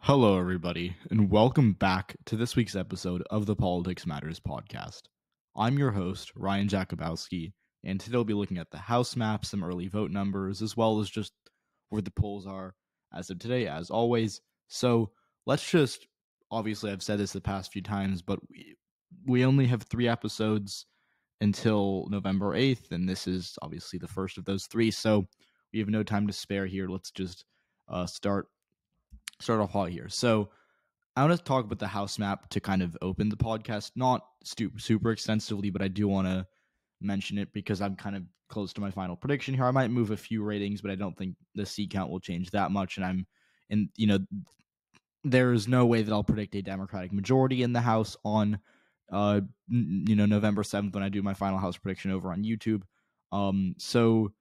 Hello, everybody, and welcome back to this week's episode of the Politics Matters podcast. I'm your host, Ryan Jakubowski, and today we'll be looking at the House map, some early vote numbers, as well as just where the polls are as of today, as always. So let's just, obviously, I've said this the past few times, but we only have 3 episodes until November 8th, and this is obviously the first of those 3, so we have no time to spare here. Let's just start off hot here. So I want to talk about the House map to kind of open the podcast, not super extensively, but I do want to mention it because I'm kind of close to my final prediction here. I might move a few ratings, but I don't think the seat count will change that much. And there's no way that I'll predict a Democratic majority in the House on, November 7th when I do my final House prediction over on YouTube. So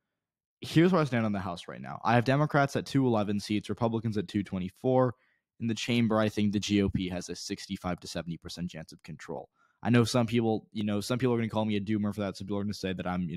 here's where I stand on the House right now. I have Democrats at 211 seats, Republicans at 224. In the chamber, I think the GOP has a 65 to 70% chance of control. I know some people are going to call me a doomer for that. Some people are going to say that I'm,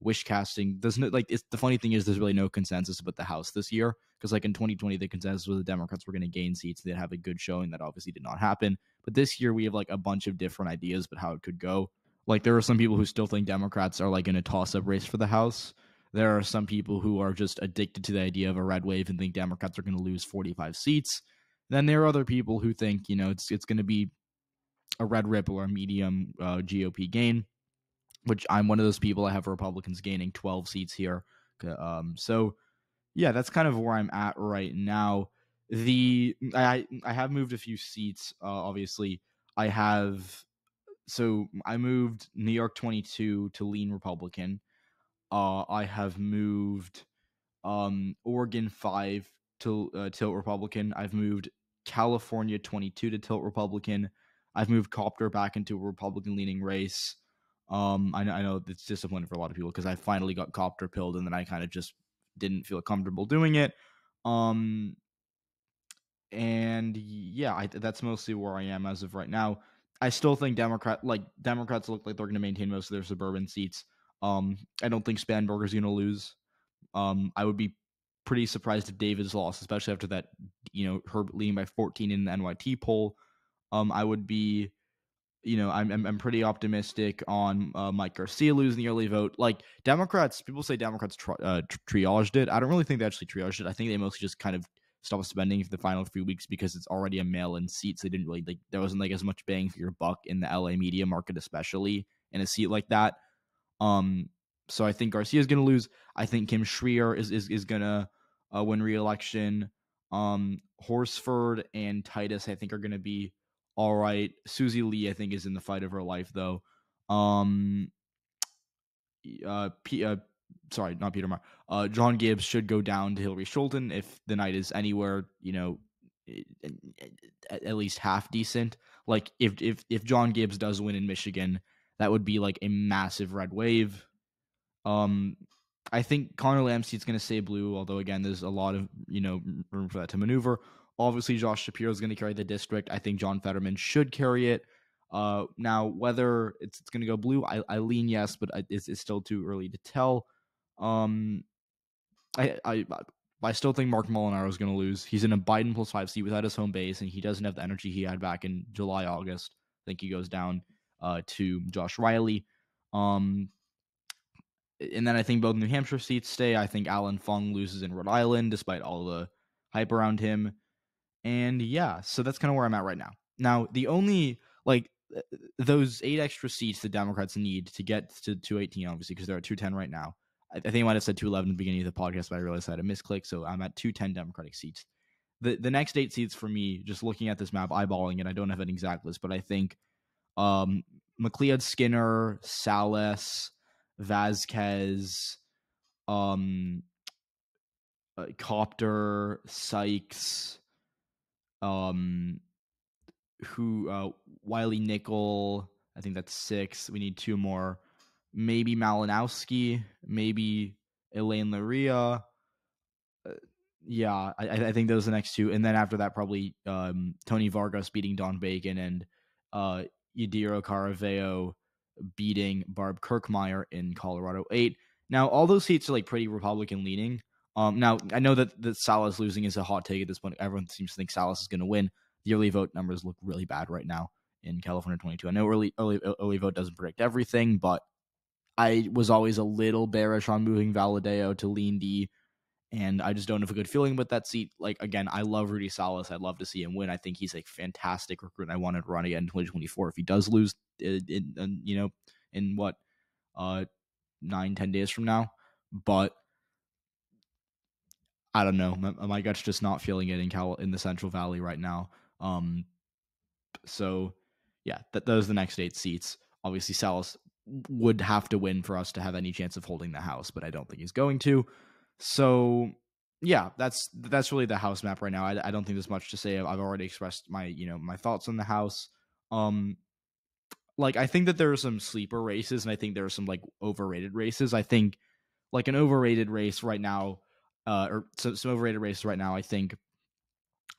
wish casting. The funny thing is there's really no consensus about the House this year because like in 2020, the consensus was the Democrats were going to gain seats. They'd have a good showing. That obviously did not happen. But this year we have like a bunch of different ideas about how it could go. Like there are some people who still think Democrats are like in a toss-up race for the House. There are some people who are just addicted to the idea of a red wave and think Democrats are going to lose 45 seats. Then there are other people who think, it's going to be a red ripple or a medium GOP gain, which I'm one of those people. I have Republicans gaining 12 seats here. So, yeah, that's kind of where I'm at right now. I have moved a few seats, obviously. I moved New York 22 to lean Republican. I have moved Oregon 5 to tilt Republican. I've moved California 22 to tilt Republican. I've moved Copter back into a Republican-leaning race. I know it's disappointing for a lot of people because I finally got Copter pilled and then I kind of just didn't feel comfortable doing it. And yeah, that's mostly where I am as of right now. I still think Democrats look like they're going to maintain most of their suburban seats. I don't think Spanberger's going to lose. I would be pretty surprised if David's lost, especially after that, her leading by 14 in the NYT poll. I would be, I'm pretty optimistic on Mike Garcia losing the early vote. Like Democrats, people say Democrats triaged it. I don't really think they actually triaged it. I think they mostly just kind of stopped spending for the final few weeks because it's already a mail-in seat. So they didn't really there wasn't like as much bang for your buck in the LA media market, especially in a seat like that. So I think Garcia is going to lose. I think Kim Schreier is going to win re-election. Horsford and Titus, I think, are going to be all right. Susie Lee, I think, is in the fight of her life, though. Sorry, not Peter Maher. John Gibbs should go down to Hillary Schulten if the night is anywhere, at least half decent. Like if John Gibbs does win in Michigan, that would be like a massive red wave. I think Connor Lamseat's going to stay blue, although again, there's a lot of room for that to maneuver. Obviously, Josh Shapiro is going to carry the district. I think John Fetterman should carry it. Now, whether it's going to go blue, I lean yes, but it's still too early to tell. I still think Mark Molinaro is going to lose. He's in a Biden +5 seat without his home base, and he doesn't have the energy he had back in July, August. I think he goes down to Josh Riley. And then I think both New Hampshire seats stay. I think Alan Fung loses in Rhode Island, despite all the hype around him. And yeah, so that's kind of where I'm at right now. Now, the only, those 8 extra seats the Democrats need to get to 218, obviously, because they're at 210 right now. I think I might have said 211 at the beginning of the podcast, but I realized I had a misclick, so I'm at 210 Democratic seats. The next 8 seats for me, just looking at this map, eyeballing it, I don't have an exact list, but I think McLeod, Skinner, Salas, Vasquez, Copter, Sykes, Wiley Nickel, I think that's 6. We need 2 more. Maybe Malinowski, maybe Elaine Luria. Yeah, I think those are the next 2. And then after that, probably Tony Vargas beating Don Bacon and Yadiro Caraveo beating Barb Kirkmeyer in Colorado 8. Now, all those seats are pretty Republican leaning. Now, I know that Salas losing is a hot take at this point. Everyone seems to think Salas is going to win. The early vote numbers look really bad right now in California 22. I know early vote doesn't predict everything, but I was always a little bearish on moving Valadeo to lean D, and I just don't have a good feeling with that seat. Like, again, I love Rudy Salas. I'd love to see him win. I think he's a fantastic recruit, and I want to run again in 2024 if he does lose in what, 9-10 days from now. But I don't know. My gut's just not feeling it in the Central Valley right now. So yeah, those are the next 8 seats. Obviously, Salas would have to win for us to have any chance of holding the House, but I don't think he's going to. So yeah, that's really the House map right now. I don't think there's much to say. I've already expressed my thoughts on the House. Like, I think that there are some sleeper races, and I think there are some like overrated races. I think like an overrated race right now, or some overrated races right now, I think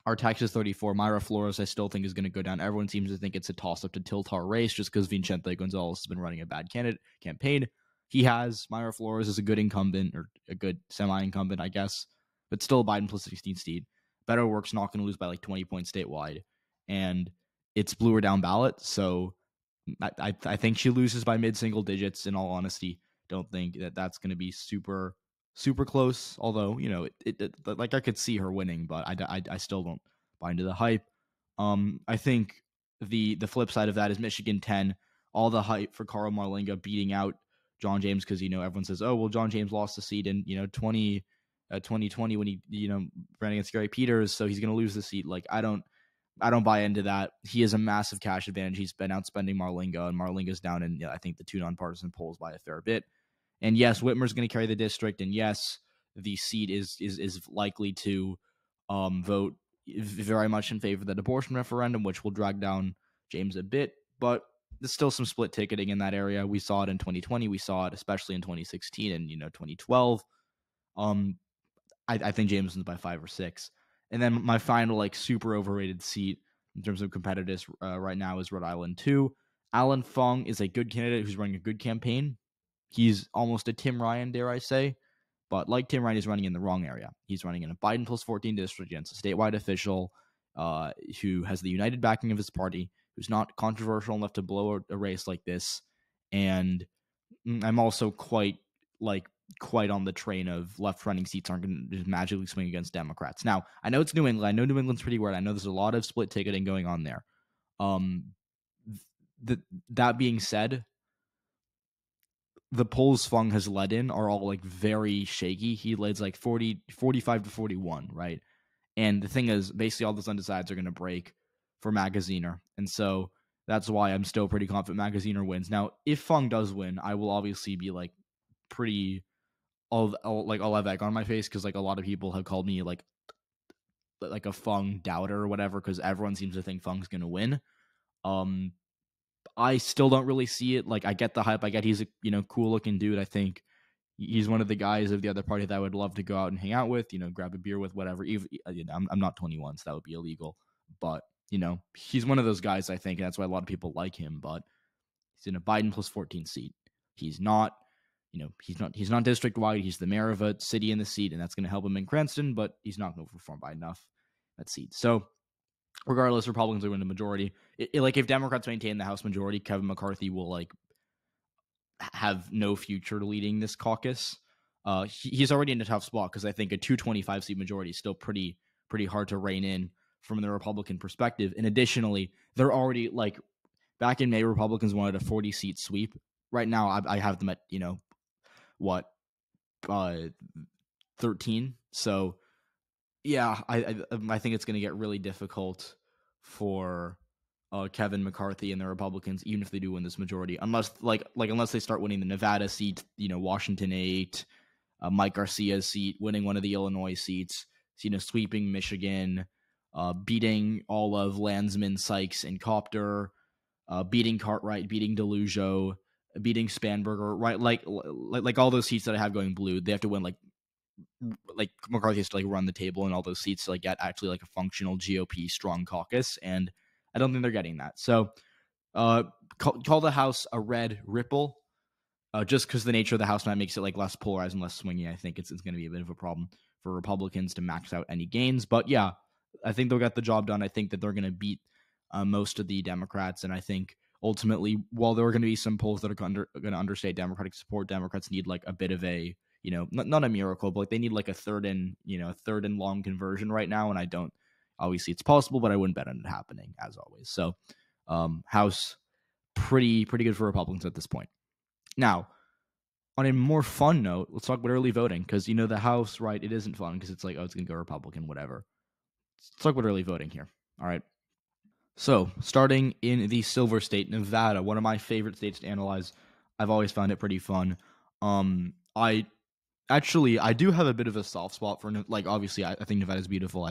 our Texas 34, Mayra Flores, I still think is going to go down. Everyone seems to think it's a toss-up to Tiltar race just because Vicente Gonzalez has been running a bad campaign. He has. Mayra Flores is a good incumbent, or a good semi-incumbent, I guess, but still a Biden plus 16 seat. Better Work's not going to lose by like 20 points statewide, and it's blue or down ballot, so I think she loses by mid-single digits, in all honesty. Don't think that that's going to be super close, although, it like I could see her winning, but I still don't buy into the hype. I think the flip side of that is Michigan 10, all the hype for Carl Marlinga beating out John James, because everyone says, oh well, John James lost the seat in 2020 when he ran against Gary Peters, so he's going to lose the seat. Like, I don't buy into that. He has a massive cash advantage. He's been outspending Marlinga, and Marlinga's down in I think the 2 nonpartisan polls by a fair bit. And yes, Whitmer's going to carry the district, and yes, the seat is likely to vote very much in favor of that abortion referendum, which will drag down James a bit. But there's still some split ticketing in that area. We saw it in 2020. We saw it especially in 2016 and 2012. I think James wins by 5 or 6. And then my final like super overrated seat in terms of competitiveness right now is Rhode Island 2. Alan Fung is a good candidate who's running a good campaign. He's almost a Tim Ryan, dare I say. But like Tim Ryan, he's running in the wrong area. He's running in a Biden plus 14 district against a statewide official who has the united backing of his party, who's not controversial enough to blow a race like this. And I'm also quite on the train of left-running seats aren't going to just magically swing against Democrats. Now, I know it's New England. I know New England's pretty weird. I know there's a lot of split ticketing going on there. That being said, the polls Fung has led in are all like very shaky. He leads like 45 to 41, right? And the thing is, basically all those undecideds are going to break for Magaziner. And so that's why I'm still pretty confident Magaziner wins. Now, if Fung does win, I will obviously be like pretty... I'll have egg on my face, because like a lot of people have called me like a Fung doubter or whatever, because everyone seems to think Fung's gonna win. I still don't really see it. Like, I get the hype. I get he's a cool looking dude. I think he's one of the guys of the other party that I would love to go out and hang out with. Grab a beer with, whatever. Even I'm not 21, so that would be illegal. But he's one of those guys. I think, and that's why a lot of people like him. But he's in a Biden plus 14 seat. He's not. He's not district wide. He's the mayor of a city in the seat, and that's going to help him in Cranston, but he's not going to perform by enough that seat. So regardless, Republicans are going to majority. Like, if Democrats maintain the House majority, Kevin McCarthy will like have no future leading this caucus. He's already in a tough spot, because I think a 225 seat majority is still pretty hard to rein in from the Republican perspective. And additionally, they're already like, back in May, Republicans wanted a 40 seat sweep. Right now, I have them at 13. So yeah, I think it's going to get really difficult for Kevin McCarthy and the Republicans, even if they do win this majority, unless they start winning the Nevada seat, Washington 8, Mike Garcia's seat, winning one of the Illinois seats, sweeping Michigan, beating all of Landsman, Sykes, and Copter, beating Cartwright, beating DeLujo, beating Spanberger, right? Like all those seats that I have going blue, they have to win like McCarthy has to like run the table in all those seats to like get actually like a functional GOP strong caucus, and I don't think they're getting that. So call the House a red ripple. just because the nature of the House map makes it like less polarized and less swingy. I think it's going to be a bit of a problem for Republicans to max out any gains. But yeah, I think they'll get the job done. I think that they're going to beat most of the Democrats, and I think ultimately, while there are going to be some polls that are going to understate Democratic support, Democrats need like a bit of a, not a miracle, but like they need like a third and long conversion right now. And I don't, obviously it's possible, but I wouldn't bet on it happening as always. So House pretty good for Republicans at this point. Now, on a more fun note, let's talk about early voting, because the House, right, it isn't fun because it's like, oh, it's going to go Republican, whatever. Let's talk about early voting here. All right. So, starting in the Silver State, Nevada, one of my favorite states to analyze. I've always found it pretty fun. I do have a bit of a soft spot for, like, obviously, I think Nevada's beautiful.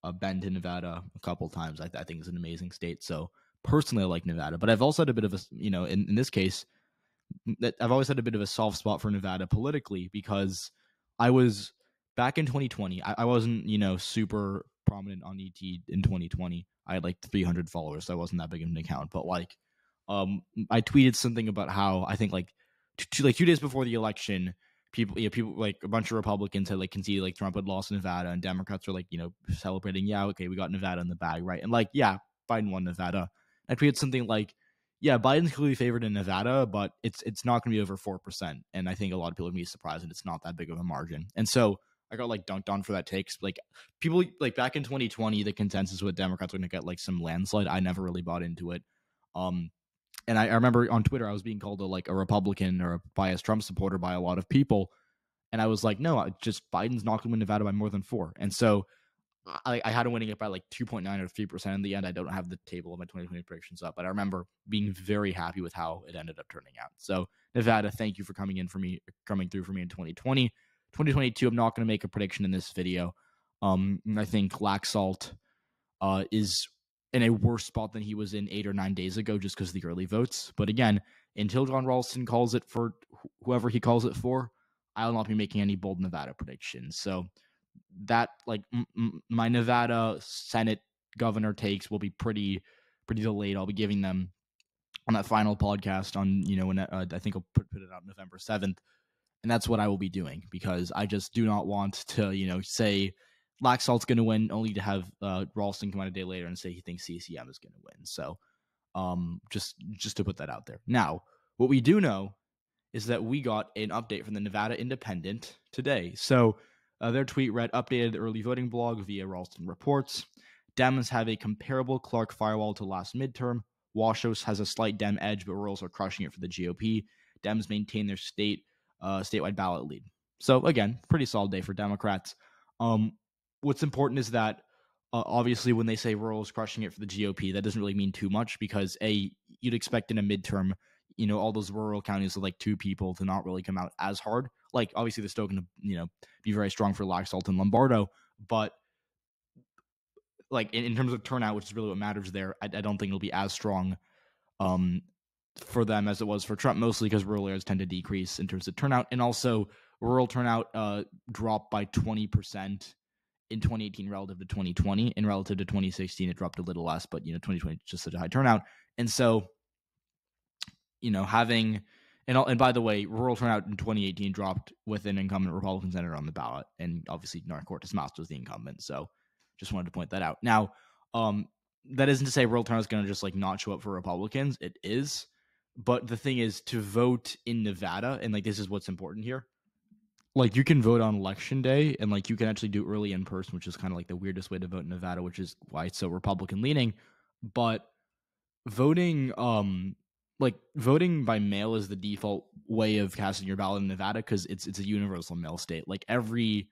I've been to Nevada a couple times. I think it's an amazing state. So, personally, I like Nevada. But I've also had a bit of a, in this case, that I've always had a bit of a soft spot for Nevada politically, because I was back in 2020. I wasn't, super prominent on ET in 2020. I had like 300 followers, so I wasn't that big of an account. But like, I tweeted something about how I think like 2 days before the election, people like a bunch of Republicans had like conceded like Trump had lost Nevada, and Democrats were like, celebrating, yeah, okay, we got Nevada in the bag, right? And like, yeah, Biden won Nevada. I tweeted something like, yeah, Biden's clearly favored in Nevada, but it's not going to be over 4%. And I think a lot of people are going to be surprised that it's not that big of a margin. And so I got like dunked on for that take. Like people like back in 2020, the consensus with Democrats were going to get like some landslide. I never really bought into it. And I remember on Twitter, I was being called a Republican or a biased Trump supporter by a lot of people. And I was like, no, just Biden's not going to win Nevada by more than 4. And so I had him winning it by like 2.9 or 3% in the end. I don't have the table of my 2020 predictions up, but I remember being very happy with how it ended up turning out. So Nevada, thank you for coming through for me in 2020. 2022, I'm not going to make a prediction in this video. I think Laxalt is in a worse spot than he was in 8 or 9 days ago, just because of the early votes. But again, until John Ralston calls it for whoever he calls it for, I will not be making any bold Nevada predictions. So that like my Nevada Senate governor takes will be pretty delayed. I'll be giving them on that final podcast on when I think I'll put it out November 7th, and that's what I will be doing, because I just do not want to say Laxalt's going to win only to have Ralston come out a day later and say he thinks CCM is going to win. So just to put that out there. Now, what we do know is that we got an update from the Nevada Independent today. So their tweet read, updated early voting blog via Ralston reports. Dems have a comparable Clark firewall to last midterm. Washoe has a slight Dem edge, but rurals are crushing it for the GOP. Dems maintain their statewide ballot lead. So again, pretty solid day for Democrats. What's important is that obviously when they say rural is crushing it for the GOP, that doesn't really mean too much, because you'd expect in a midterm, all those rural counties with like 2 people to not really come out as hard. Like obviously they're still going to be very strong for Laxalt and Lombardo, but like in terms of turnout, which is really what matters there, I don't think it'll be as strong for them as it was for Trump, mostly because rural areas tend to decrease in terms of turnout, and also rural turnout dropped by 20% in 2018 relative to 2020, and relative to 2016 it dropped a little less, but 2020 is just such a high turnout. And so having and by the way, rural turnout in 2018 dropped with an incumbent Republican senator on the ballot, and obviously Cortez Masto was the incumbent, so just wanted to point that out. Now that isn't to say rural turnout is going to just like not show up for Republicans. It is, but the thing is, to vote in Nevada, and like this is what's important here, like you can vote on election day, and like you can actually do early in person, which is kind of like the weirdest way to vote in Nevada, which is why it's so Republican leaning. But voting voting by mail is the default way of casting your ballot in Nevada, because it's a universal mail state. Like every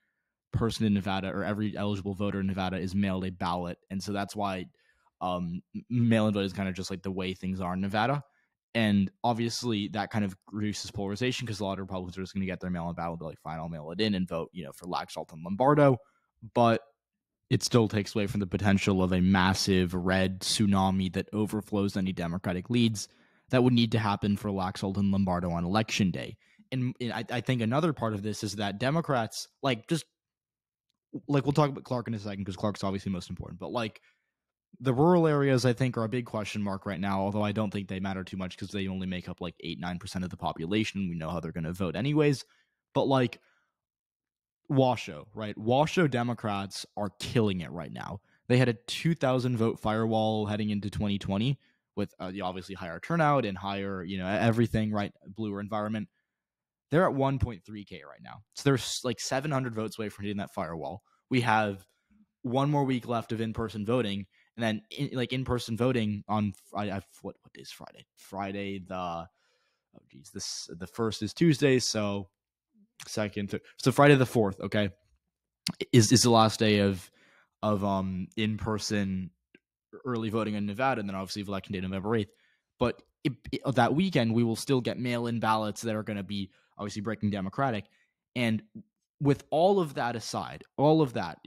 person in Nevada, or every eligible voter in Nevada, is mailed a ballot, and so that's why mail-in vote is kind of just like the way things are in Nevada. And obviously that kind of reduces polarization, because a lot of Republicans are just going to get their mail-in ballot and be like, fine, I'll mail it in and vote, for Laxalt and Lombardo. But it still takes away from the potential of a massive red tsunami that overflows any Democratic leads that would need to happen for Laxalt and Lombardo on election day. And I think another part of this is that Democrats, we'll talk about Clark in a second, because Clark's obviously most important, but The rural areas, I think, are a big question mark right now, although I don't think they matter too much because they only make up like 8-9% of the population. We know how they're going to vote anyways. But like Washoe, right? Washoe Democrats are killing it right now. They had a 2,000 vote firewall heading into 2020 with obviously higher turnout and higher, everything, right? Bluer environment. They're at 1.3K right now. So there's like 700 votes away from hitting that firewall. We have one more week left of in-person voting, and then in-person voting on what day is Friday? Friday the the first is Tuesday, so second, third, so Friday the 4th, okay, is the last day of in-person early voting in Nevada, and then obviously election day November 8th. But that weekend, we will still get mail-in ballots that are going to be obviously breaking Democratic. And with all of that aside, all of that,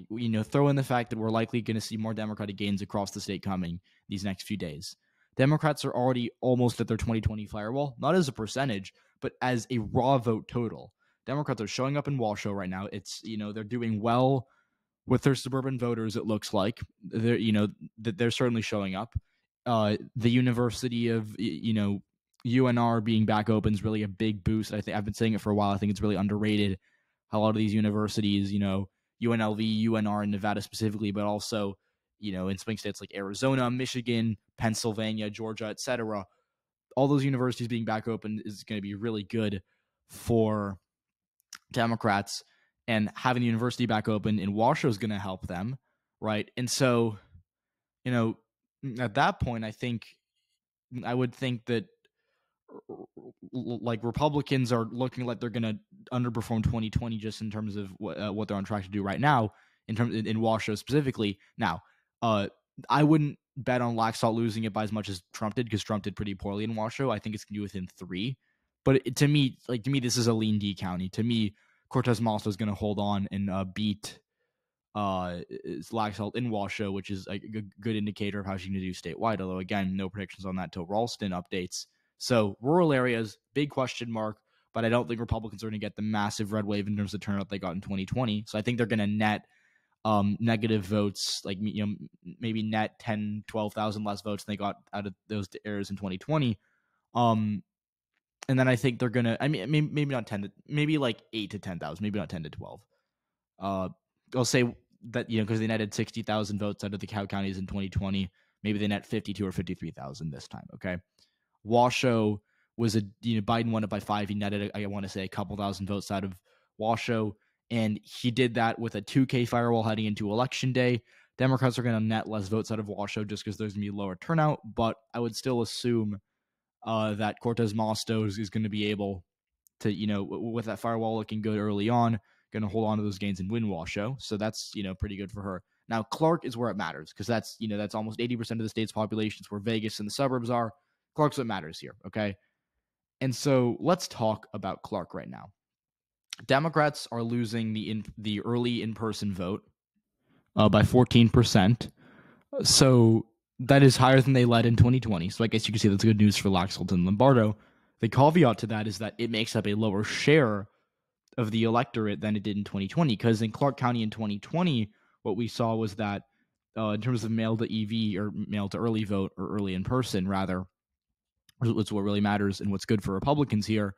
throw in the fact that we're likely going to see more Democratic gains across the state coming these next few days. Democrats are already almost at their 2020 firewall, not as a percentage, but as a raw vote total. Democrats are showing up in Washoe right now. It's, they're doing well with their suburban voters. It looks like they're certainly showing up. The University of UNR being back open is really a big boost. I think I've been saying it for a while. I think it's really underrated how a lot of these universities, UNLV, UNR in Nevada specifically, but also in swing states like Arizona, Michigan, Pennsylvania, Georgia, etc. All those universities being back open is going to be really good for Democrats, and having the university back open in Washoe is going to help them, right? And so, at that point, I would think that like Republicans are looking like they're going to underperform 2020 just in terms of what they're on track to do right now in Washoe specifically. Now, I wouldn't bet on Laxalt losing it by as much as Trump did, because Trump did pretty poorly in Washoe. I think it's going to be within 3. But to me, this is a lean D county. To me, Cortez Masto is going to hold on and beat Laxalt in Washoe, which is a good indicator of how she's going to do statewide. Although, again, no predictions on that till Ralston updates. So rural areas, big question mark. But I don't think Republicans are going to get the massive red wave in terms of turnout they got in 2020. So I think they're going to net negative votes, like maybe net 10, 12,000 less votes than they got out of those areas in 2020. And then I think they're gonna. I mean, maybe not 10 to, maybe like 8 to 10,000, maybe not 10 to 12. I'll say that because they netted 60,000 votes out of the cow counties in 2020. Maybe they net 52 or 53,000 this time. Okay, Washoe was Biden won it by 5. He netted, I want to say, a couple thousand votes out of Washoe, and he did that with a 2K firewall heading into election day. Democrats are going to net less votes out of Washoe just because there's going to be lower turnout, but I would still assume that Cortez Masto is going to be able to, with that firewall looking good early on, going to hold on to those gains and win Washoe. So that's, pretty good for her. Now, Clark is where it matters, because that's, that's almost 80% of the state's population. It's where Vegas and the suburbs are. Clark's what matters here, okay? And so let's talk about Clark right now. Democrats are losing the early in-person vote by 14%. So that is higher than they led in 2020. So I guess you can see that's good news for Laxalt and Lombardo. The caveat to that is that it makes up a lower share of the electorate than it did in 2020. Because in Clark County in 2020, what we saw was that in terms of mail to EV, or mail to early vote, or early in person rather, which is what really matters and what's good for Republicans here,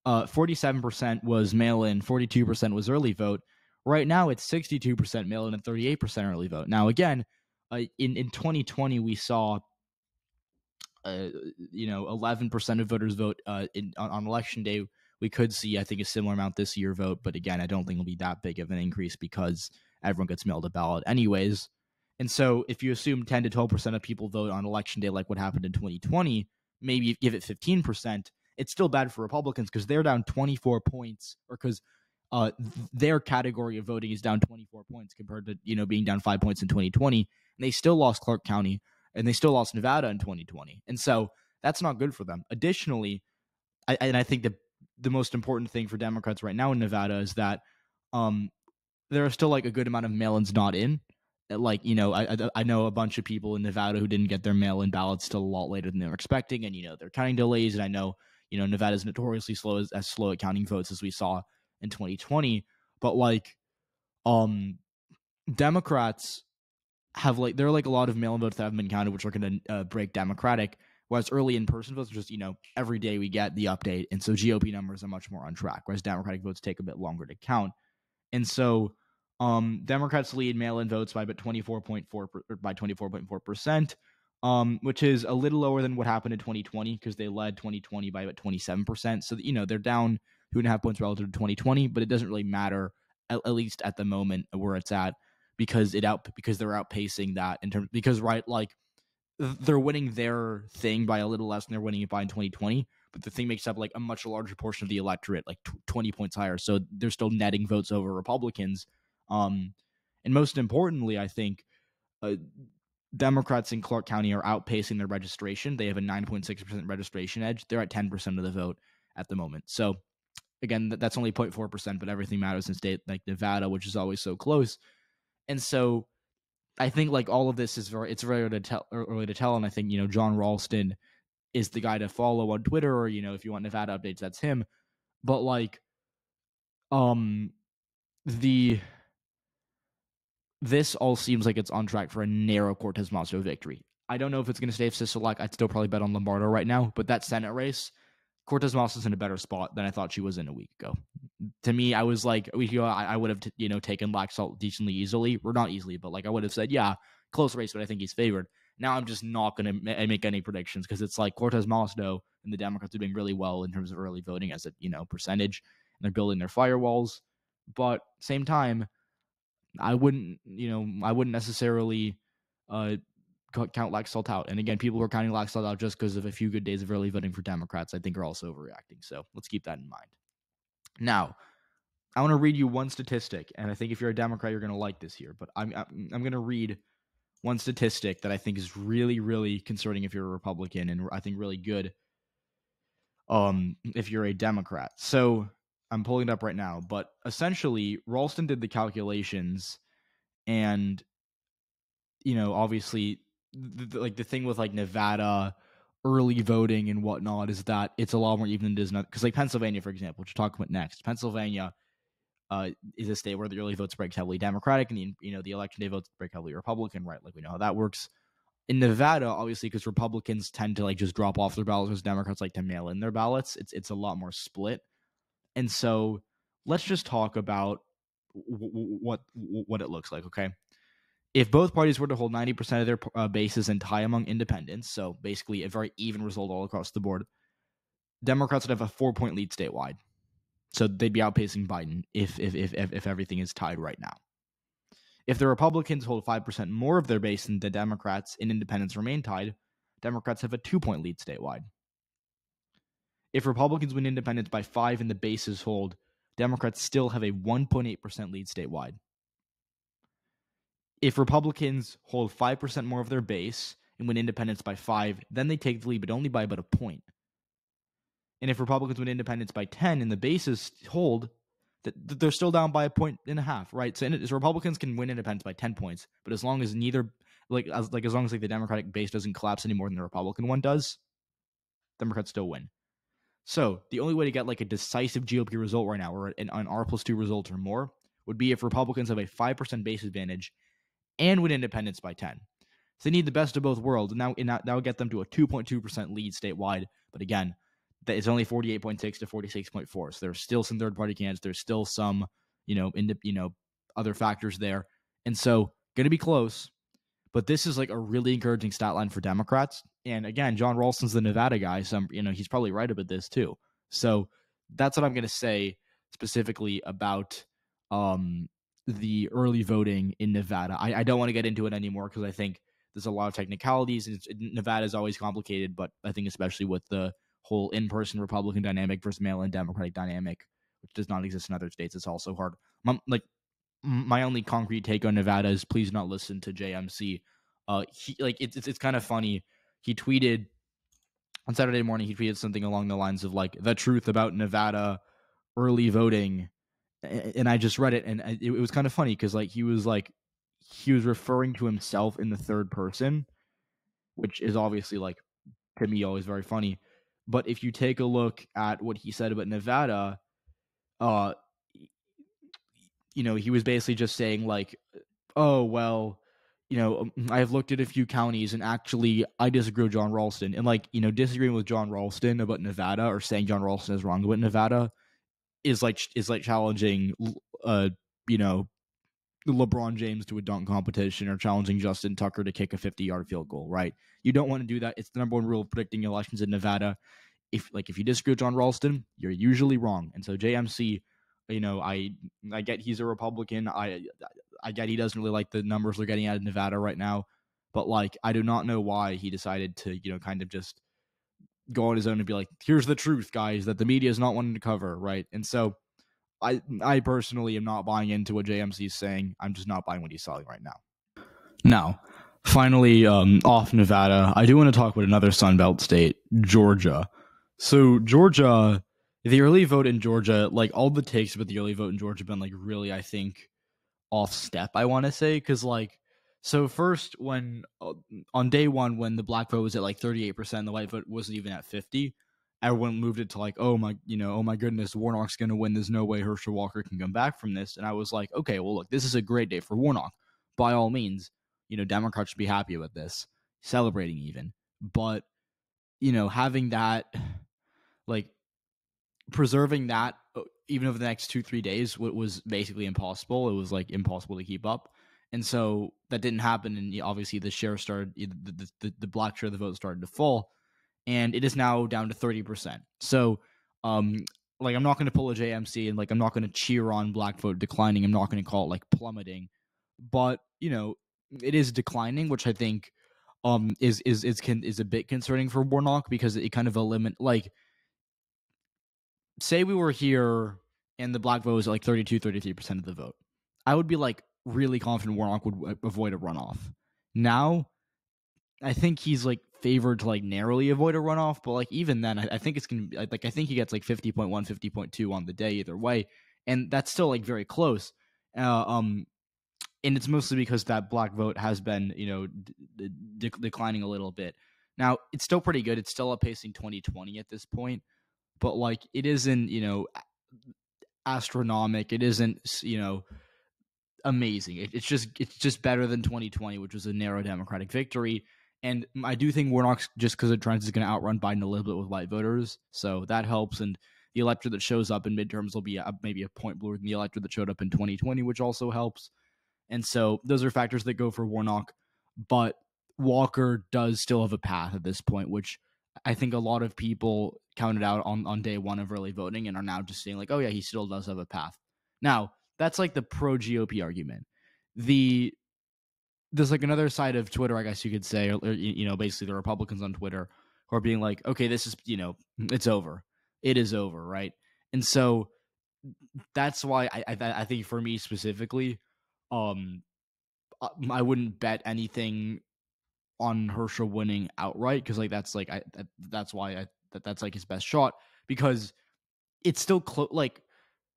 47% was mail-in, 42% was early vote. Right now, it's 62% mail-in and 38% early vote. Now, again, in 2020, we saw 11% of voters vote on election day. We could see, I think, a similar amount this year vote, but again, I don't think it'll be that big of an increase because everyone gets mailed a ballot anyways. And so if you assume 10 to 12% of people vote on election day like what happened in 2020, maybe give it 15%, it's still bad for Republicans because they're down 24 points, or because their category of voting is down 24 points compared to being down 5 points in 2020, and they still lost Clark County and they still lost Nevada in 2020, and so that's not good for them. Additionally, I think the most important thing for Democrats right now in Nevada is that there are still like a good amount of mail-ins not in. Like, I know a bunch of people in Nevada who didn't get their mail-in ballots till a lot later than they were expecting, and they're counting delays, and I know Nevada's notoriously slow as slow at counting votes as we saw in 2020, but like Democrats have like, there are like a lot of mail-in votes that haven't been counted, which are going to break Democratic, whereas early in-person votes are just, every day we get the update. And so GOP numbers are much more on track, whereas Democratic votes take a bit longer to count. And so Democrats lead mail-in votes by about 24.4%, which is a little lower than what happened in 2020, because they led 2020 by about 27%. So, they're down 2.5 points relative to 2020, but it doesn't really matter, at least at the moment where it's at, because they're outpacing that in terms, because they're winning their thing by a little less than they're winning it by in 2020, but the thing makes up like a much larger portion of the electorate, like 20 points higher. So they're still netting votes over Republicans. And most importantly, I think Democrats in Clark County are outpacing their registration. They have a 9.6% registration edge. They're at 10% of the vote at the moment. So again, that's only 0.4%, but everything matters in state like Nevada, which is always so close. And so I think like all of this is very early to tell. And I think, John Ralston is the guy to follow on Twitter, or, if you want Nevada updates, that's him. But like, this all seems like it's on track for a narrow Cortez Masto victory. I don't know if it's going to stay select. I'd still probably bet on Lombardo right now, but that Senate race, Cortez Masto's in a better spot than I thought she was in a week ago. To me, I was like, a week ago, I would have, taken Laxalt decently easily, or not easily, but like I would have said, yeah, close race, but I think he's favored. Now I'm just not going to make any predictions, because it's like Cortez Masto and the Democrats are doing really well in terms of early voting as a, percentage, and they're building their firewalls. But same time, I wouldn't necessarily count Laxalt out. And again, people who are counting Laxalt out just because of a few good days of early voting for Democrats, I think, are also overreacting. So let's keep that in mind. Now, I want to read you one statistic, and I think if you're a Democrat, you're going to like this here. But I'm going to read one statistic that I think is really, really concerning if you're a Republican, and I think really good if you're a Democrat. So I'm pulling it up right now, but essentially Ralston did the calculations, and obviously the thing with like Nevada early voting and whatnot is that it's a lot more even than it is not, because like Pennsylvania, for example, which we'll talk about next. Pennsylvania is a state where the early votes break heavily Democratic, and the election day votes break heavily Republican, right? Like we know how that works. In Nevada, obviously, because Republicans tend to like just drop off their ballots, because Democrats like to mail in their ballots, it's a lot more split. And so let's just talk about what it looks like, okay? If both parties were to hold 90% of their bases and tie among independents, so basically a very even result all across the board, Democrats would have a 4-point lead statewide. So they'd be outpacing Biden if everything is tied right now. If the Republicans hold 5% more of their base than the Democrats and independents remain tied, Democrats have a 2-point lead statewide. If Republicans win independents by 5 and the bases hold, Democrats still have a 1.8% lead statewide. If Republicans hold 5% more of their base and win independents by 5, then they take the lead, but only by about a point. And if Republicans win independents by 10 and the bases hold, they're still down by 1.5, right? So Republicans can win independents by 10 points, but as long as neither, as long as the Democratic base doesn't collapse any more than the Republican one does, Democrats still win. So the only way to get like a decisive GOP result right now, or an R+2 result or more, would be if Republicans have a 5% base advantage and win independents by 10. So they need the best of both worlds, and that would get them to a 2.2% lead statewide. But again, it's only 48.6 to 46.4. So there's still some third-party candidates. There's still some, other factors there, and so going to be close. But this is like a really encouraging stat line for Democrats. And again, John Ralston's the Nevada guy, so he's probably right about this too. So that's what I'm going to say specifically about the early voting in Nevada. I don't want to get into it anymore because I think there's a lot of technicalities. Nevada is always complicated, but I think especially with the whole in-person Republican dynamic versus mail-in Democratic dynamic, which does not exist in other states, it's also hard. My only concrete take on Nevada is please not listen to JMC. It's kind of funny. He tweeted on Saturday morning. He tweeted something along the lines of like the truth about Nevada early voting, and I just read it, and it was kind of funny because he was referring to himself in the third person, which is obviously like to me always very funny. But if you take a look at what he said about Nevada, he was basically just saying like, oh, well, I've looked at a few counties, and actually, I disagree with John Ralston. And, like, disagreeing with John Ralston about Nevada, or saying John Ralston is wrong about Nevada, is like challenging, LeBron James to a dunk competition, or challenging Justin Tucker to kick a 50-yard field goal, right? You don't want to do that. It's the number one rule of predicting elections in Nevada. If you disagree with John Ralston, you're usually wrong. And so JMC, I get he's a Republican. I get he doesn't really like the numbers they're getting out of Nevada right now, but, like, I do not know why he decided to, kind of just go on his own and be like, here's the truth, guys, that the media is not wanting to cover, right? And so I personally am not buying into what JMC is saying. I'm just not buying what he's selling right now. Now, finally, off Nevada, I do want to talk about another Sunbelt state, Georgia. So Georgia, the early vote in Georgia, like, all the takes about the early vote in Georgia have been, like, really, I think, off step, I want to say, because, like, so first, when on day one, when the black vote was at like 38%, the white vote wasn't even at 50%. Everyone moved it to like, oh my goodness, Warnock's going to win. There's no way Herschel Walker can come back from this. And I was like, okay, well, look, this is a great day for Warnock. By all means, Democrats should be happy with this, celebrating even. But, having that, like, preserving that even over the next 2-3 days was basically impossible. It was, like, impossible to keep up. And so that didn't happen. And obviously the share started, the black share of the vote started to fall. And it is now down to 30%. So, like, I'm not going to pull a JMC, and, like, I'm not going to cheer on black vote declining. I'm not going to call it, like, plummeting, but it is declining, which I think is a bit concerning for Warnock, because it kind of eliminates, like, say we were here and the black vote was like 32-33% of the vote, I would be, like, really confident Warnock would avoid a runoff. Now, I think he's, like, favored to, like, narrowly avoid a runoff, but, like, even then, I think it's gonna be, like, I think he gets like 50.1, 50.2 on the day either way, and that's still, like, very close. And it's mostly because that black vote has been, declining a little bit. Now, it's still pretty good. It's still outpacing 2020 at this point, but, like, it isn't, astronomic. It isn't, amazing. It's just better than 2020, which was a narrow Democratic victory. And I do think Warnock's, just because of trends, is going to outrun Biden a little bit with white voters, so that helps. And the electorate that shows up in midterms will be maybe a point bluer than the electorate that showed up in 2020, which also helps. And so those are factors that go for Warnock. But Walker does still have a path at this point, which I think a lot of people counted out on day one of early voting and are now just saying, like, oh yeah, he still does have a path. Now, that's, like, the pro GOP argument. There's, like, another side of Twitter, I guess you could say, or basically the Republicans on Twitter who are being like, okay, this is, it's over. It is over, right? And so that's why I think for me specifically, I wouldn't bet anything on Herschel winning outright, because, like, that's like that's why that's like his best shot, because it's still close. Like,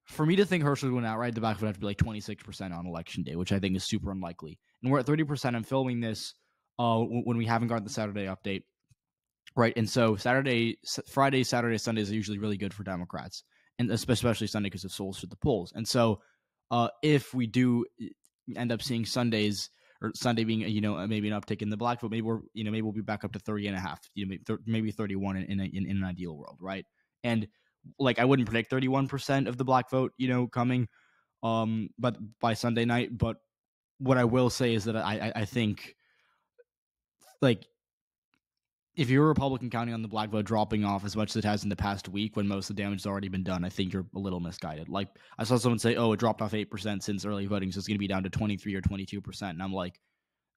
for me to think Herschel would win outright, the back would have to be like 26% on election day, which I think is super unlikely. And we're at 30%. I'm filming this when we haven't gotten the Saturday update, right? And so Friday, Saturday, Sundays are usually really good for Democrats, and especially Sunday because of souls to the polls. And so if we do end up seeing Sundays, or Sunday being maybe an uptick in the black vote, maybe we'll be back up to 30.5, maybe 31 in an ideal world, right? And, like, I wouldn't predict 31% of the black vote, coming, but by Sunday night. But what I will say is that I think, like, if you're a Republican counting on the black vote dropping off as much as it has in the past week, when most of the damage has already been done, I think you're a little misguided. Like, I saw someone say, oh, it dropped off 8% since early voting, so it's going to be down to 23 or 22%. And I'm like,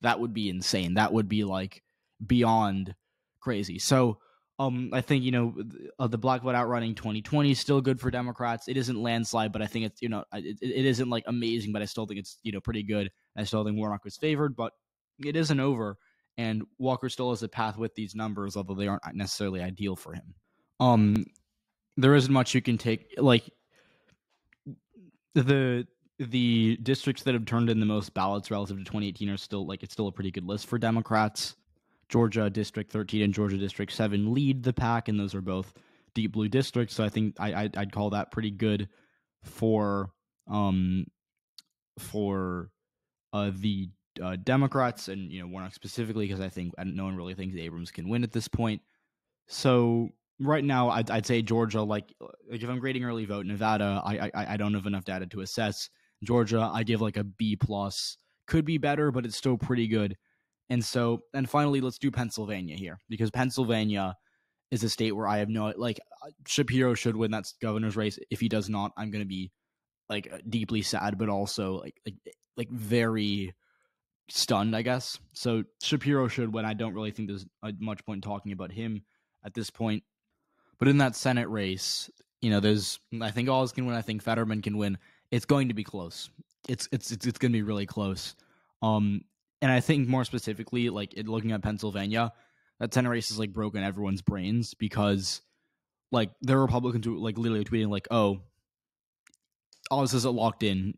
that would be insane. That would be, like, beyond crazy. So I think, the black vote outrunning 2020 is still good for Democrats. It isn't landslide, but I think it's, it isn't, like, amazing, but I still think it's, pretty good. I still think Warnock was favored, but it isn't over. And Walker still has a path with these numbers, although they aren't necessarily ideal for him. There isn't much you can take. Like, the districts that have turned in the most ballots relative to 2018 are still, like, it's still a pretty good list for Democrats. Georgia District 13 and Georgia District 7 lead the pack, and those are both deep blue districts. So I think I'd call that pretty good for the Democrats and Warnock specifically, because I think no one really thinks Abrams can win at this point. So right now, I'd say Georgia. Like if I'm grading early vote, Nevada, I don't have enough data to assess. Georgia, I give like a B plus. Could be better, but it's still pretty good. And finally, let's do Pennsylvania here, because Pennsylvania is a state where I have Shapiro should win that governor's race. If he does not, I'm going to be like deeply sad, but also like very stunned, I guess. So Shapiro should win. I don't really think there's much point talking about him at this point. But in that Senate race, I think Oz can win. I think Fetterman can win. It's going to be close. It's going to be really close. And I think more specifically, like looking at Pennsylvania, that Senate race is like broken everyone's brains, because like there are Republicans who like literally tweeting like, "Oh, all this isn't locked in.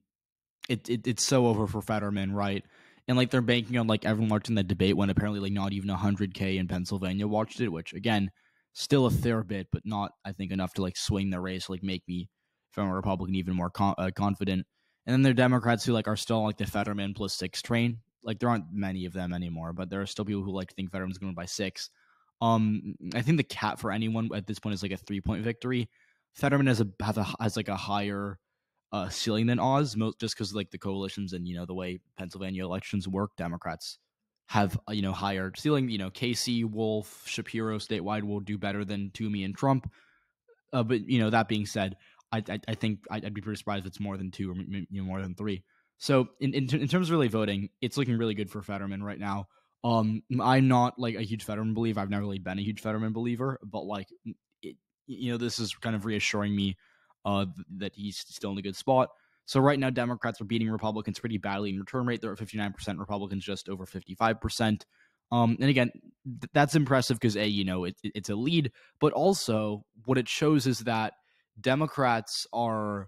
It's so over for Fetterman," right? And like they're banking on like everyone watching that debate, when apparently like not even 100K in Pennsylvania watched it, which again, still a fair bit, but not, I think, enough to like swing the race, like make me, if I'm a Republican, even more confident. And then there are Democrats who like are still like the Fetterman +6 train. Like there aren't many of them anymore, but there are still people who like think Fetterman's going to win by 6. I think the cap for anyone at this point is like a 3-point victory. Fetterman has like a higher ceiling than Oz, just because like the coalitions and the way Pennsylvania elections work. Democrats have higher ceiling. Casey, Wolf, Shapiro statewide will do better than Toomey and Trump. But that being said, I think I'd be pretty surprised if it's more than 2 or more than 3. So in terms of really voting, it's looking really good for Fetterman right now. I'm not like a huge Fetterman believer. I've never really been a huge Fetterman believer, but like this is kind of reassuring me that he's still in a good spot. So right now, Democrats are beating Republicans pretty badly in return rate. They're at 59%, Republicans just over 55%. And again, that's impressive because it's a lead, but also what it shows is that Democrats are,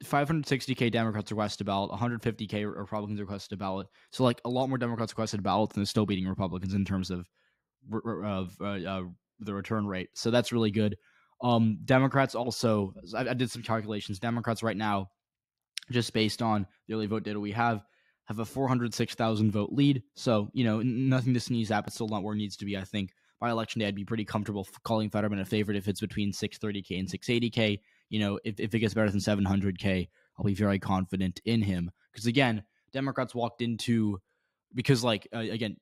560K Democrats request a ballot, 150K Republicans request a ballot. So like a lot more Democrats requested ballots, and they're still beating Republicans in terms of the return rate. So that's really good. Democrats also, I did some calculations. Democrats right now, just based on the early vote data we have a 406,000 vote lead. So, nothing to sneeze at, but still not where it needs to be. I think by election day, I'd be pretty comfortable calling Fetterman a favorite if it's between 630K and 680K. If it gets better than 700K, I'll be very confident in him. Because again, Democrats walked into election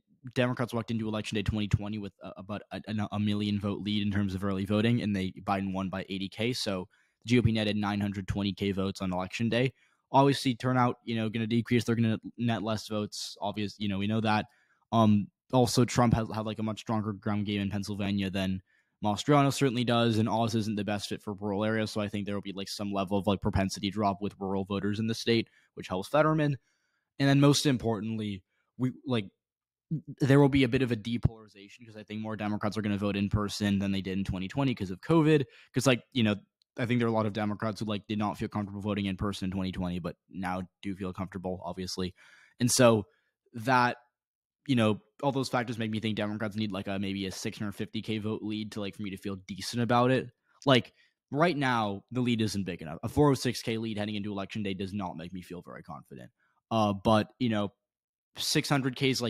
day 2020 with about a million vote lead in terms of early voting, and Biden won by 80K. So the GOP netted 920K votes on election day. Obviously, turnout, going to decrease. They're going to net less votes. Obvious, we know that. Also, Trump has had like a much stronger ground game in Pennsylvania than Mastriano certainly does, and Oz isn't the best fit for rural areas. So I think there will be like some level of like propensity drop with rural voters in the state, which helps Fetterman. And then most importantly, there will be a bit of a depolarization, because I think more Democrats are going to vote in person than they did in 2020 because of COVID. Because I think there are a lot of Democrats who did not feel comfortable voting in person in 2020, but now do feel comfortable, obviously. And so that, all those factors make me think Democrats need maybe a 650K vote lead to for me to feel decent about it. Like right now, the lead isn't big enough. A 406K lead heading into election day does not make me feel very confident. But 600K is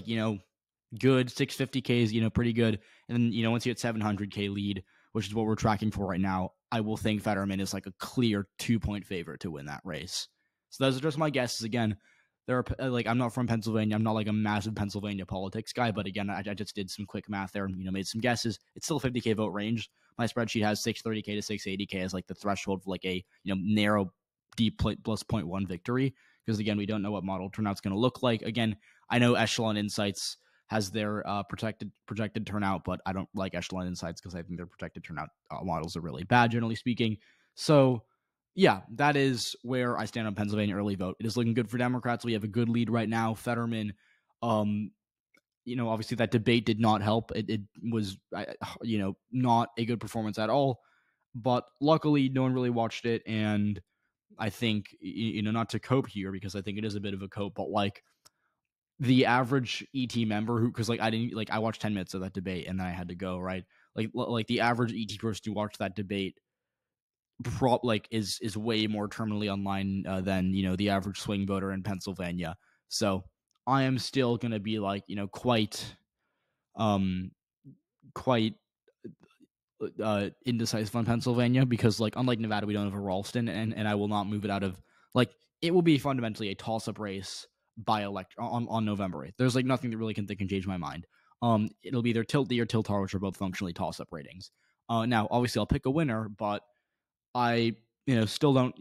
good. 650K is pretty good. And then once you hit 700K lead, which is what we're tracking for right now, I will think Fetterman is a clear 2-point favorite to win that race. So those are just my guesses. Again, there are I'm not from Pennsylvania. I'm not a massive Pennsylvania politics guy, but again, I just did some quick math there and made some guesses. It's still a 50K vote range. My spreadsheet has 630K to 680K as the threshold for a narrow deep plus 0.1 victory, because again, we don't know what model turnout's going to look like. Again, I know Echelon Insights has their projected turnout, but I don't like Echelon Insights because I think their projected turnout models are really bad, generally speaking. So yeah, that is where I stand on Pennsylvania early vote. It is looking good for Democrats. We have a good lead right now. Fetterman, obviously that debate did not help. It was, not a good performance at all. But luckily, no one really watched it. And I think, not to cope here, because I think it is a bit of a cope, but the average ET member because I watched 10 minutes of that debate and then I had to go, right? The average ET person who watched that debate is way more terminally online than the average swing voter in Pennsylvania. So I am still going to be quite indecisive on Pennsylvania because unlike Nevada, we don't have a Ralston, and I will not move it out of it will be fundamentally a toss-up race by on November 8th. There's nothing that really can change my mind. It'll be either Tilty or Tiltar, which are both functionally toss-up ratings. Now obviously I'll pick a winner, but I still don't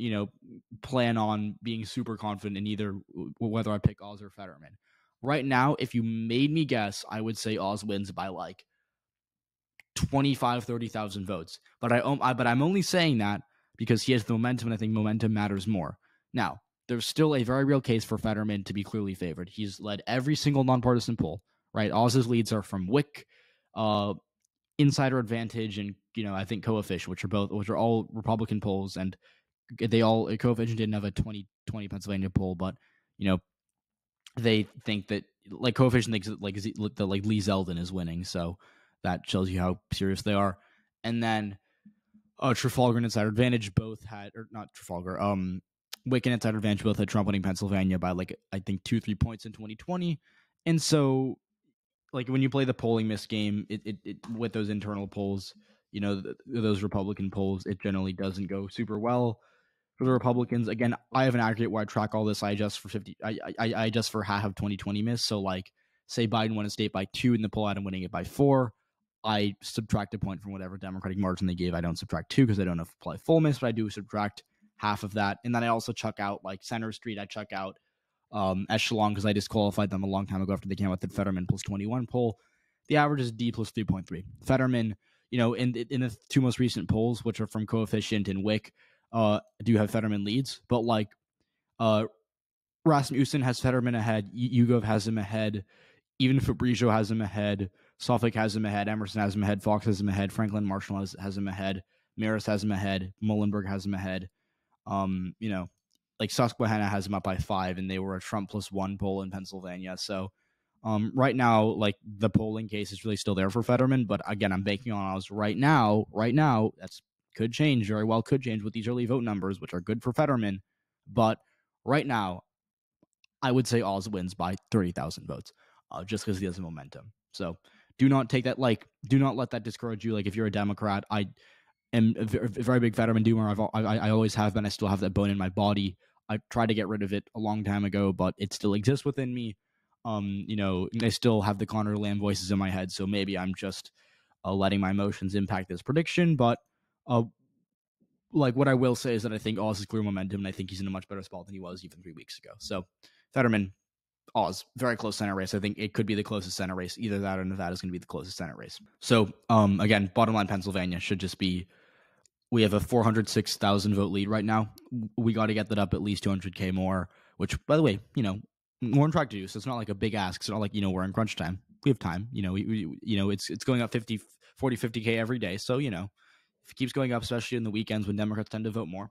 plan on being super confident in either whether I pick Oz or Fetterman. Right now, if you made me guess, I would say Oz wins by 25,000-30,000 votes. But I'm only saying that because he has the momentum, and I think momentum matters more. Now, there's still a very real case for Fetterman to be clearly favored. He's led every single nonpartisan poll, right? Oz's leads are from Wick, Insider Advantage, and I think Coefficient, which are all Republican polls, and Coefficient didn't have a 2020 Pennsylvania poll, but they think that Coefficient thinks that Lee Zeldin is winning, so that shows you how serious they are. And then Trafalgar and Insider Advantage both had, or not Trafalgar, Wick and Insider Advantage both had Trump winning Pennsylvania by I think 2-3 points in 2020. And so when you play the polling miss game, it with those internal polls, those Republican polls, it generally doesn't go super well for the Republicans. Again, I have an aggregate where I track all this. I adjust for I adjust for half of 2020 miss. So say Biden won a state by 2 in the poll, I'm winning it by 4. I subtract a point from whatever Democratic margin they gave. I don't subtract 2 because I don't apply full miss, but I do subtract half of that. And then I also chuck out Center Street. I chuck out Echelon because I disqualified them a long time ago after they came out with the Fetterman plus 21 poll. The average is D plus 3.3. Fetterman, in the 2 most recent polls, which are from Coefficient and Wick, do have Fetterman leads. But Rasmussen has Fetterman ahead. YouGov has him ahead. Even Fabrizio has him ahead. Suffolk has him ahead. Emerson has him ahead. Fox has him ahead. Franklin Marshall has him ahead. Maris has him ahead. Muhlenberg has him ahead. Susquehanna has him up by 5, and they were a Trump plus 1 poll in Pennsylvania. So right now, the polling case is really still there for Fetterman. But again, I'm banking on Oz right now. That's could change, very well could change with these early vote numbers, which are good for Fetterman. But right now, I would say Oz wins by 30,000 votes, just because he has the momentum. So do not take that, do not let that discourage you. If you're a Democrat, I am a very big Fetterman doomer. I always have been. I still have that bone in my body. I tried to get rid of it a long time ago, but it still exists within me. I still have the Connor Lamb voices in my head, so maybe I'm just letting my emotions impact this prediction. But what I will say is that I think Oz has clear momentum, and I think he's in a much better spot than he was even 3 weeks ago. So Fetterman, Oz, very close Senate race. I think it could be the closest Senate race. Either that or Nevada is going to be the closest Senate race. So again, bottom line, Pennsylvania should just be, we have a 406,000 vote lead right now. We got to get that up at least 200K more, which, by the way, we're on track to do. So it's not a big ask. It's not we're in crunch time. We have time. It's going up 40, 50K every day. So, if it keeps going up, especially in the weekends when Democrats tend to vote more,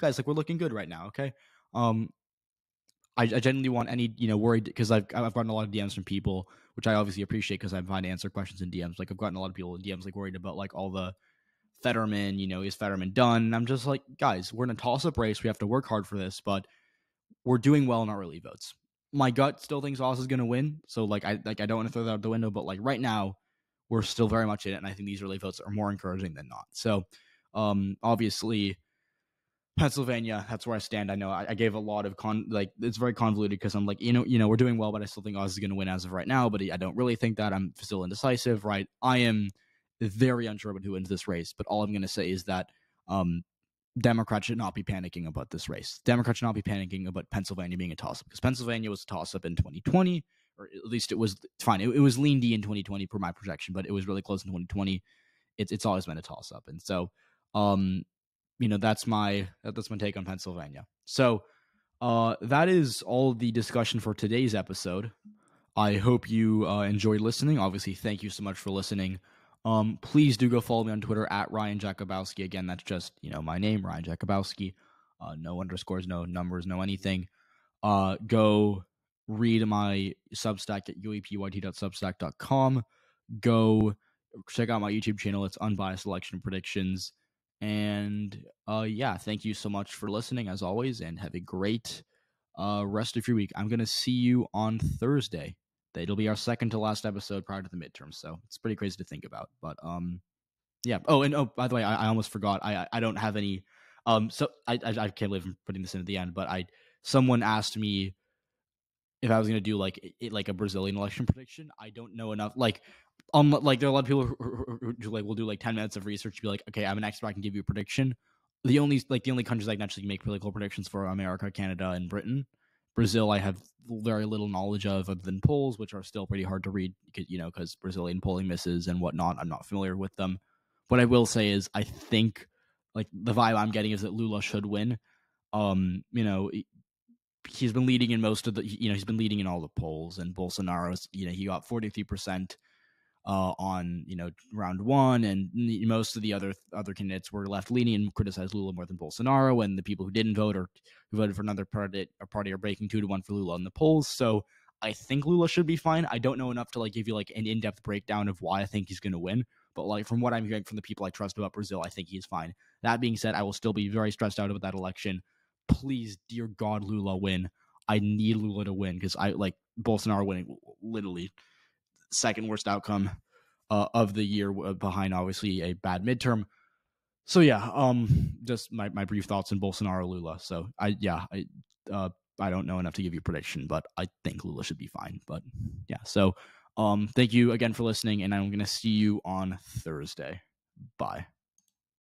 guys, we're looking good right now. Okay. I genuinely want any, worried, because I've gotten a lot of DMs from people, which I obviously appreciate because I'm fine to answer questions in DMs. I've gotten a lot of people in DMs worried about all the Fetterman, is Fetterman done? And I'm just guys, we're in a toss-up race. We have to work hard for this, but we're doing well in our early votes. My gut still thinks Oz is going to win. So I don't want to throw that out the window, but right now we're still very much in it. And I think these early votes are more encouraging than not. So obviously Pennsylvania, that's where I stand. I know I gave a lot of it's very convoluted because I'm we're doing well, but I still think Oz is going to win as of right now. But I don't really think that. I'm still indecisive, right? I am very unsure about who wins this race, but all I'm going to say is that Democrats should not be panicking about this race. Democrats should not be panicking about Pennsylvania being a toss-up, because Pennsylvania was a toss-up in 2020, or at least it was fine. It was lean D in 2020 per my projection, but it was really close in 2020. It's always been a toss-up, and so that's my take on Pennsylvania. So that is all the discussion for today's episode. I hope you enjoyed listening. Obviously, thank you so much for listening. Please do go follow me on Twitter at Ryan Jakubowski. Again, that's just, my name, Ryan Jakubowski. No underscores, no numbers, no anything. Go read my Substack at uepyt.substack.com. Go check out my YouTube channel. It's Unbiased Election Predictions. And thank you so much for listening as always, and have a great rest of your week. I'm gonna see you on Thursday. It'll be our second to last episode prior to the midterm, so it's pretty crazy to think about. But yeah. By the way, I almost forgot. I don't have any. So I can't believe I'm putting this in at the end, but someone asked me if I was gonna do like a Brazilian election prediction. I don't know enough. Like there are a lot of people who will do like 10 minutes of research to be like, okay, I'm an expert, I can give you a prediction. The only countries I can actually make political predictions for are America, Canada, and Britain. Brazil, I have very little knowledge of, other than polls, which are still pretty hard to read, because Brazilian polling misses and whatnot. I'm not familiar with them. What I will say is, I think like the vibe I'm getting is that Lula should win. He's been leading in most of the, he's been leading in all the polls, and Bolsonaro's, he got 43% on round one, and most of the other candidates were left leaning and criticized Lula more than Bolsonaro, and the people who didn't vote or who voted for another party are breaking 2-1 for Lula in the polls. So I think Lula should be fine. I don't know enough to give you an in-depth breakdown of why I think he's going to win, but from what I'm hearing from the people I trust about Brazil, I think he's fine. That being said, I will still be very stressed out about that election. Please, dear God, Lula win. I need Lula to win, because I Bolsonaro winning, literally second worst outcome of the year, behind obviously a bad midterm. So yeah, just my brief thoughts on Bolsonaro Lula. So I don't know enough to give you a prediction, but I think Lula should be fine. But yeah, so thank you again for listening, and I'm gonna see you on Thursday. Bye.